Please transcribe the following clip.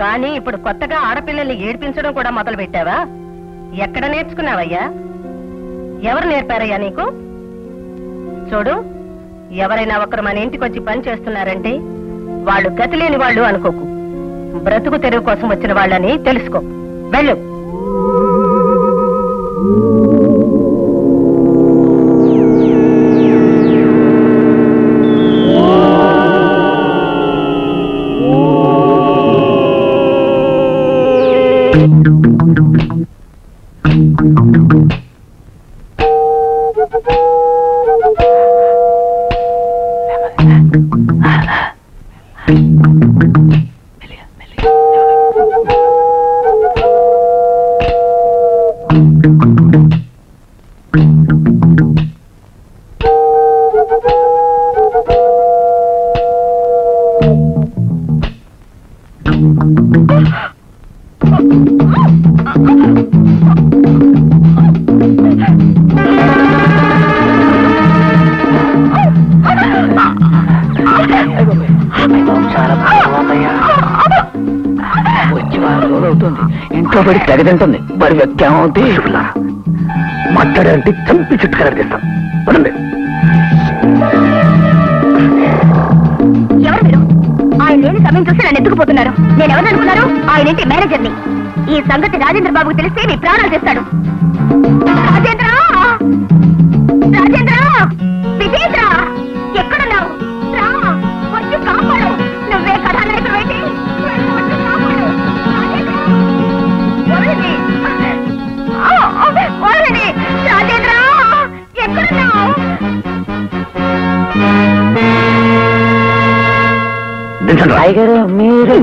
కానీ ఇప్పుడు కొత్తగా ఆడపిల్లల్ని ఏడిపించడం కూడా మొదలు పెట్టావా? ఎక్కడ నేర్చుకున్నావయ్యా? ఎవరు నేర్పారయ్యా నీకు? చూడు, ఎవరైనా ఒకరు మన ఇంటికి వచ్చి పని చేస్తున్నారంటే వాళ్ళు గతి లేని వాళ్ళు అనుకోకు. బ్రతుకు తెరువు కోసం వచ్చిన వాళ్ళని తెలుసుకో. వెళ్ళు. ఇంట్లో పడి తెగదంటుంది. మరి వ్యక్తి మాట్లాడారంటే చంపి చుట్టుకర తీస్తాం. పదండి. ఎవరు మీరు? ఆయన లేని సమయం చూసి నన్ను ఎత్తుకుపోతున్నారు. నేను ఎవరు అనుకున్నారు? ఆయన ఇంటి మేనేజర్ని. ఈ సంగతి రాజేంద్ర బాబుకు తెలిస్తే మీ ప్రాణాలు చేస్తాడు. రాజేంద్ర, రాజేంద్ర, విజేంద్ర, ఎక్కడున్నావు? రా, వచ్చి కాపాడు. నువ్వే కథానాయకుడు అయితే రాజేంద్ర, ఎక్కడున్నావు? రాయ్ గారు, మీరు